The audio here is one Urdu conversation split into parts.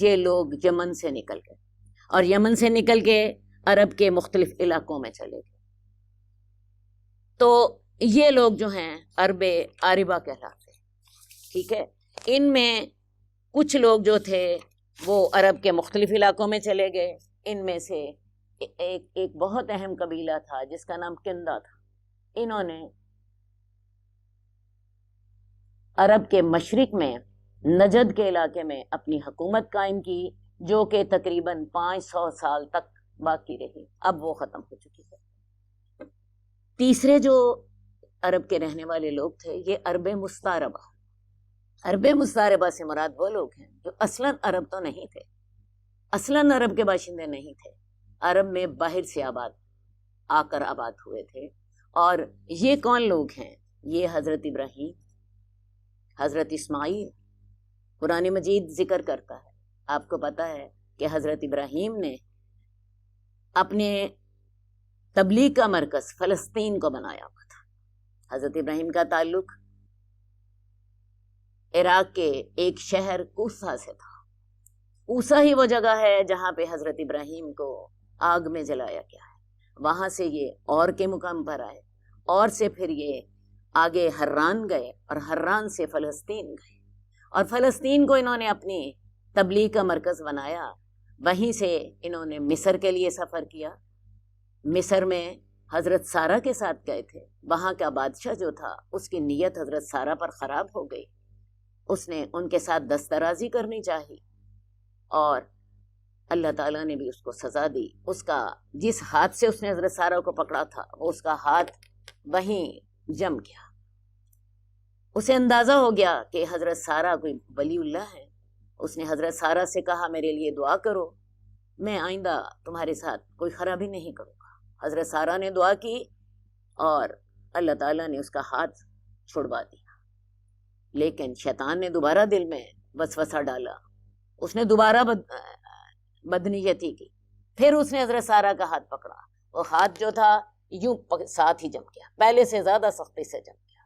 یہ لوگ یمن سے نکل گئے اور یمن سے نکل کے عرب کے مختلف علاقوں میں چلے گئے. تو یہ لوگ جو ہیں عرب عاربہ کہلاتے ہیں. ٹھیک ہے. ان میں کچھ لوگ جو تھے وہ عرب کے مختلف علاقوں میں چلے گئے. ان میں سے ایک بہت اہم قبیلہ تھا جس کا نام کندہ تھا. انہوں نے عرب کے مشرق میں نجد کے علاقے میں اپنی حکومت قائم کی جو کہ تقریباً 500 سال تک باقی رہی. اب وہ ختم ہو چکی ہے. تیسرے جو عرب کے رہنے والے لوگ تھے یہ عرب مستعربہ. عرب مستعربہ سے مراد وہ لوگ ہیں جو اصلاً عرب تو نہیں تھے, اصلاً عرب کے باشندے نہیں تھے, عرب میں باہر سے آ کر آباد ہوئے تھے. اور یہ کون لوگ ہیں؟ یہ حضرت ابراہیم, حضرت اسماعیل. قرآن مجید ذکر کرتا ہے, آپ کو پتا ہے کہ حضرت ابراہیم نے اپنے تبلیغ کا مرکز فلسطین کو بنایا ہوا تھا. حضرت ابراہیم کا تعلق عراق کے ایک شہر کوسا سے تھا. کوسا ہی وہ جگہ ہے جہاں پہ حضرت ابراہیم کو آگ میں جلایا گیا ہے. وہاں سے یہ اور کے مقام پر آئے, اور سے پھر یہ آگے حران گئے, اور حران سے فلسطین گئے, اور فلسطین کو انہوں نے اپنی تبلیغ کا مرکز بنایا. وہیں سے انہوں نے مصر کے لیے سفر کیا. مصر میں حضرت سارہ کے ساتھ گئے تھے. وہاں کا بادشاہ جو تھا اس کی نیت حضرت سارہ پر خراب ہو گئی. اس نے ان کے ساتھ دسترازی کرنی چاہی اور اللہ تعالیٰ نے بھی اس کو سزا دی. اس کا جس ہاتھ سے اس نے حضرت سارہ کو پکڑا تھا وہ اس کا ہاتھ وہیں جم گیا. اسے اندازہ ہو گیا کہ حضرت سارہ کوئی ولی اللہ ہے. اس نے حضرت سارہ سے کہا میرے لیے دعا کرو, میں آئندہ تمہارے ساتھ کوئی خرابی نہیں کروں گا. حضرت سارہ نے دعا کی اور اللہ تعالیٰ نے اس کا ہاتھ چھڑوا دیا. لیکن شیطان نے دوبارہ دل میں وسوسہ ڈالا, اس نے دوبارہ بدنیتی کی. پھر اس نے حضرت سارہ کا ہاتھ پکڑا, وہ ہاتھ جو تھا یوں ساتھ ہی جم گیا, پہلے سے زیادہ سختی سے جم گیا.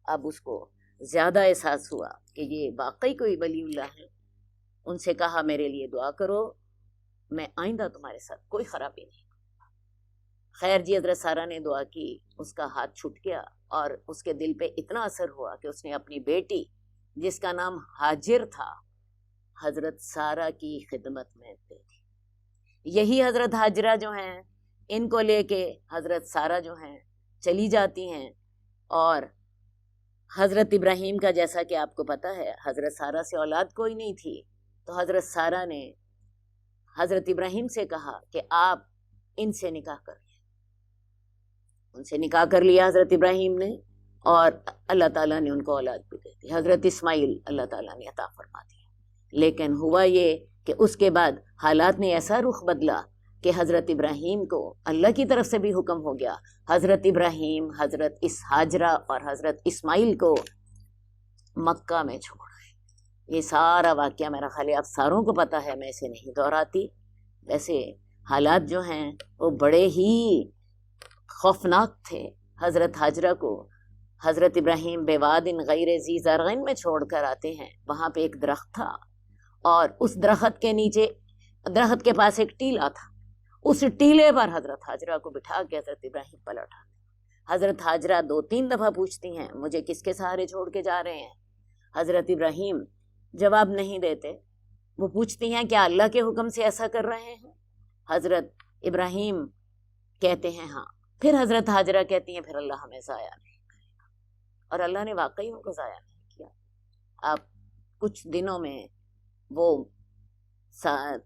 اب اس کو زیادہ احساس ہوا کہ یہ واقعی کوئی ولی اللہ ہے. ان سے کہا میرے لیے دعا کرو, میں آئندہ تمہارے ساتھ کوئی خرابی نہیں. خیر جی, حضرت سارہ نے دعا کی, اس کا ہاتھ چھوٹ گیا اور اس کے دل پہ اتنا اثر ہوا کہ اس نے اپنی بیٹی جس کا نام ہاجر تھا حضرت سارہ کی خدمت میں دے دی. یہی حضرت ہاجرہ جو ہیں ان کو لے کے حضرت سارہ جو ہیں چلی جاتی ہیں. اور حضرت ابراہیم کا جیسا کہ آپ کو پتا ہے حضرت سارہ سے اولاد کوئی نہیں تھی, تو حضرت سارہ نے حضرت ابراہیم سے کہا کہ آپ ان سے نکاح کر لیں. ان سے نکاح کر لیا حضرت ابراہیم نے, اور اللہ تعالیٰ نے ان کو اولاد بھی دے دی. حضرت اسماعیل اللہ تعالیٰ نے عطا فرما دیا. لیکن ہوا یہ کہ اس کے بعد حالات نے ایسا رخ بدلا کہ حضرت ابراہیم کو اللہ کی طرف سے بھی حکم ہو گیا حضرت ابراہیم, حضرت ہاجرہ اور حضرت اسماعیل کو مکہ میں چھوڑا. یہ سارا واقعہ میرا خیال آپ ساروں کو پتا ہے, میں اسے نہیں دہراتی. ویسے حالات جو ہیں وہ بڑے ہی خوفناک تھے. حضرت ہاجرہ کو حضرت ابراہیم بواد غیر ذی زرع میں چھوڑ کر آتے ہیں. وہاں پہ ایک درخت تھا اور اس درخت کے نیچے, درخت کے پاس ایک ٹیلا تھا. اس ٹیلے پر حضرت ہاجرہ کو بٹھا کے حضرت ابراہیم پلٹ آتے. حضرت ہاجرہ 2-3 دفعہ پوچھتی ہیں مجھے کس کے سہارے چھوڑ کے جا رہے ہیں. حضرت ابراہیم جواب نہیں دیتے. وہ پوچھتی ہیں کیا اللہ کے حکم سے ایسا کر رہے ہیں؟ حضرت ابراہیم کہتے ہیں ہاں. پھر حضرت ہاجرہ کہتی ہیں پھر اللہ ہمیں ضائع نہیں کرے گا. اور اللہ نے واقعی ان کو ضائع نہیں کیا. آپ کچھ دنوں میں وہ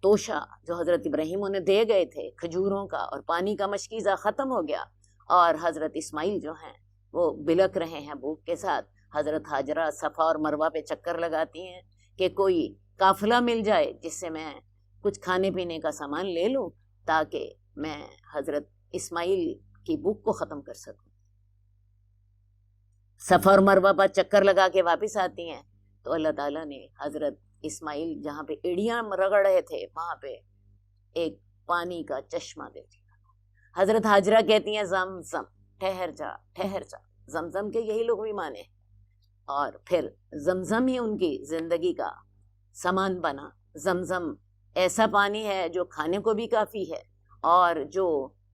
توشہ جو حضرت ابراہیم انہیں دے گئے تھے کھجوروں کا اور پانی کا مشکیزہ ختم ہو گیا, اور حضرت اسماعیل جو ہیں وہ بلک رہے ہیں بھوک کے ساتھ. حضرت ہاجرہ صفا اور مروہ پہ چکر لگاتی ہیں کہ کوئی قافلہ مل جائے جس سے میں کچھ کھانے پینے کا سامان لے لوں تاکہ میں حضرت اسماعیل کی بھوک کو ختم کر سکوں. صفا اور مروہ پر چکر لگا کے واپس آتی ہیں تو اللہ تعالیٰ نے حضرت اسماعیل جہاں پہ ایڑیاں رگڑ رہے تھے وہاں پہ ایک پانی کا چشمہ دے دیا. حضرت ہاجرہ کہتی ہیں زمزم, ٹھہر جا ٹھہر جا. زمزم کے یہی لغوی معنی. اور پھر زمزم ہی ان کی زندگی کا سامان بنا. زمزم ایسا پانی ہے جو کھانے کو بھی کافی ہے اور جو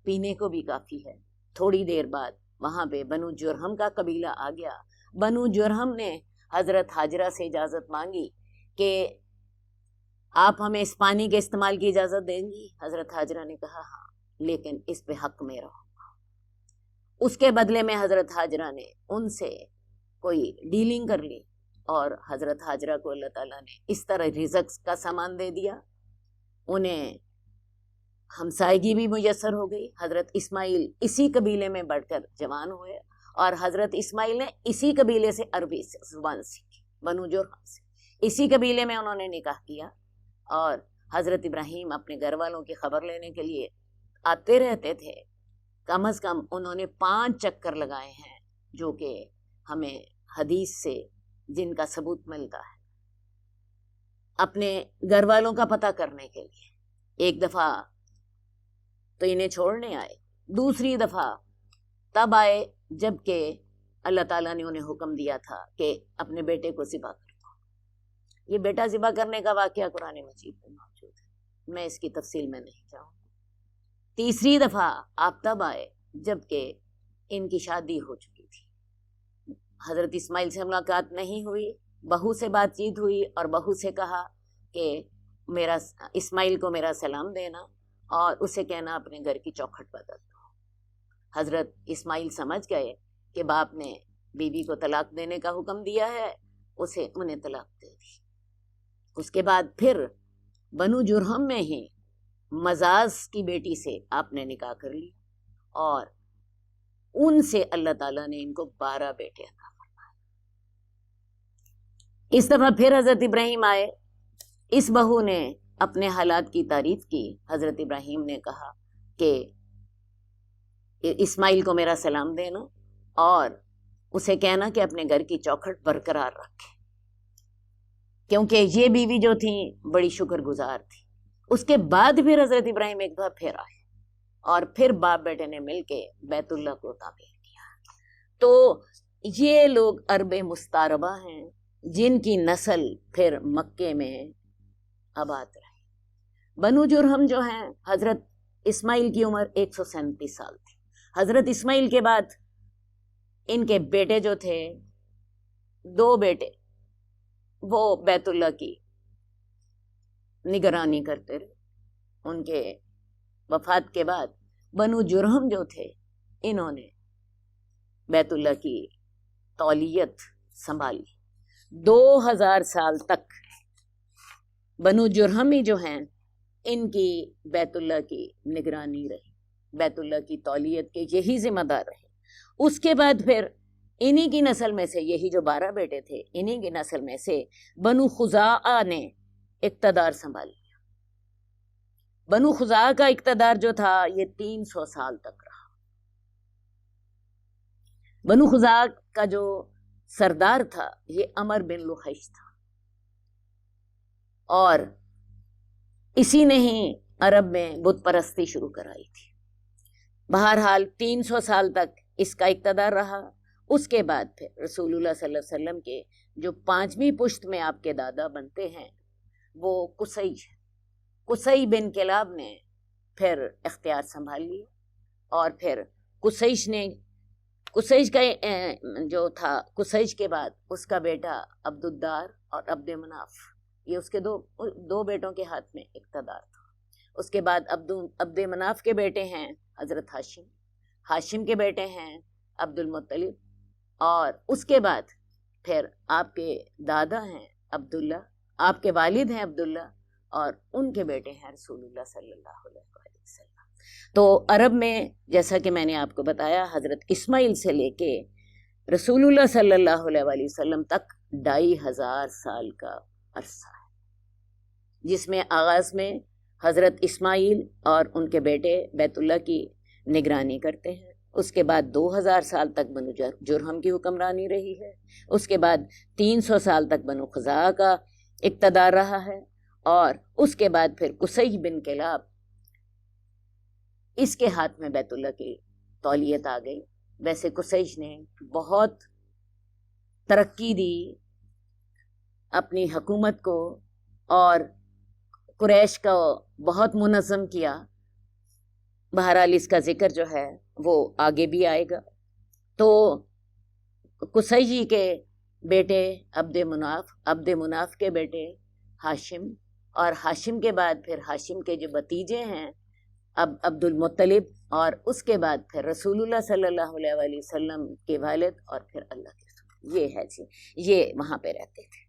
پینے کو بھی کافی ہے. تھوڑی دیر بعد وہاں پہ بنو جرہم کا قبیلہ آ گیا. بنو جرہم نے حضرت حاجرہ سے اجازت مانگی کہ آپ ہمیں اس پانی کے استعمال کی اجازت دیں گی. حضرت حاجرہ نے کہا ہاں، لیکن اس پہ حق میرا ہوگا. اس کے بدلے میں حضرت حاجرہ نے ان سے کوئی ڈیلنگ کر لی اور حضرت حاجرہ کو اللہ تعالیٰ نے اس طرح رزق کا سامان دے دیا. انہیں ہمسائیگی بھی میسر ہو گئی. حضرت اسماعیل اسی قبیلے میں بڑھ کر جوان ہوئے اور حضرت اسماعیل نے اسی قبیلے سے عربی زبان سیکھی، بنو جرہم سے. اسی قبیلے میں انہوں نے نکاح کیا اور حضرت ابراہیم اپنے گھر والوں کی خبر لینے کے لیے آتے رہتے تھے. کم از کم انہوں نے 5 چکر لگائے ہیں جو کہ ہمیں حدیث سے جن کا ثبوت ملتا ہے اپنے گھر والوں کا پتہ کرنے کے لیے. ایک دفعہ تو انہیں چھوڑنے آئے، دوسری دفعہ تب آئے جب کہ اللہ تعالیٰ نے انہیں حکم دیا تھا کہ اپنے بیٹے کو ذبح کر دو. یہ بیٹا ذبح کرنے کا واقعہ قرآن مجید میں موجود ہے، میں اس کی تفصیل میں نہیں جاؤں. تیسری دفعہ آپ تب آئے جب کہ ان کی شادی ہو چکی تھی. حضرت اسماعیل سے ملاقات نہیں ہوئی، بہو سے بات چیت ہوئی اور بہو سے کہا کہ میرا اسماعیل کو میرا سلام دینا اور اسے کہنا اپنے گھر کی چوکھٹ بدل دو. حضرت اسماعیل سمجھ گئے کہ باپ نے بیوی کو طلاق دینے کا حکم دیا ہے، انہیں طلاق دے دی. اس کے بعد پھر بنو جرہم میں ہی مزاز کی بیٹی سے آپ نے نکاح کر لی اور ان سے اللہ تعالیٰ نے ان کو 12 بیٹے عطا فرمائے. اس دفعہ پھر حضرت ابراہیم آئے. اس بہو نے اپنے حالات کی تعریف کی. حضرت ابراہیم نے کہا کہ اسماعیل کو میرا سلام دینا اور اسے کہنا کہ اپنے گھر کی چوکھٹ برقرار رکھے، کیونکہ یہ بیوی جو تھی بڑی شکر گزار تھی. اس کے بعد پھر حضرت ابراہیم ایک دفعہ پھر آئے اور پھر باپ بیٹے نے مل کے بیت اللہ کو تعمیر کیا. تو یہ لوگ عرب مستعربہ ہیں جن کی نسل پھر مکے میں آباد رہی. بنو جرہم جو ہیں، حضرت اسماعیل کی عمر 137 سال تھی. حضرت اسماعیل کے بعد ان کے بیٹے جو تھے، 2 بیٹے، وہ بیت اللہ کی نگرانی کرتے رہے. ان کے وفات کے بعد بنو جرہم جو تھے انہوں نے بیت اللہ کی تولیت سنبھالی. 2000 سال تک بنو جرہم ہی جو ہیں ان کی بیت اللہ کی نگرانی رہی، بیت اللہ کی تولیت کے یہی ذمہ دار رہے. اس کے بعد پھر انہی کی نسل میں سے، یہی جو 12 بیٹے تھے، انہی کی نسل میں سے بنو خزاعہ نے اقتدار سنبھال لیا. بنو خزاعہ کا اقتدار جو تھا یہ 300 سال تک رہا. بنو خزاعہ کا جو سردار تھا یہ عمر بن لحیش تھا اور اسی نے ہی عرب میں بت پرستی شروع کرائی تھی. بہرحال 300 سال تک اس کا اقتدار رہا. اس کے بعد پھر رسول اللہ صلی اللہ علیہ وسلم کے جو 5ویں پشت میں آپ کے دادا بنتے ہیں وہ قصی ہے. قصی بن کلاب نے پھر اختیار سنبھال لیا اور پھر قصیش کا جو تھا، قصیش کے بعد اس کا بیٹا عبد الدار اور عبد مناف، یہ اس کے دو بیٹوں کے ہاتھ میں اقتدار تھا. اس کے بعد عبد مناف کے بیٹے ہیں حضرت ہاشم کے بیٹے ہیں عبد المطلب، اور اس کے بعد پھر آپ کے دادا ہیں عبداللہ، آپ کے والد ہیں عبداللہ، اور ان کے بیٹے ہیں رسول اللہ صلی اللہ علیہ وسلم. تو عرب میں جیسا کہ میں نے آپ کو بتایا حضرت اسماعیل سے لے کے رسول اللہ صلی اللہ علیہ وسلم تک 2500 سال کا عرصہ ہے، جس میں آغاز میں حضرت اسماعیل اور ان کے بیٹے بیت اللہ کی نگرانی کرتے ہیں. اس کے بعد 2000 سال تک بنو جرہم کی حکمرانی رہی ہے. اس کے بعد 300 سال تک بنو خزاعہ کا اقتدار رہا ہے، اور اس کے بعد پھر قصی بن کلاب، اس کے ہاتھ میں بیت اللہ کی تولیت آ گئی. ویسے قصیش نے بہت ترقی دی اپنی حکومت کو اور قریش کا بہت منظم کیا. بہرحال اس کا ذکر جو ہے وہ آگے بھی آئے گا. تو قصی جی کے بیٹے عبد مناف کے بیٹے ہاشم، اور ہاشم کے بعد پھر ہاشم کے جو بتیجے ہیں اب عبد المطلب، اور اس کے بعد پھر رسول اللہ صلی اللہ علیہ وآلہ وسلم کے والد، اور پھر اللہ کے رسول. یہ ہے جی، یہ وہاں پہ رہتے تھے.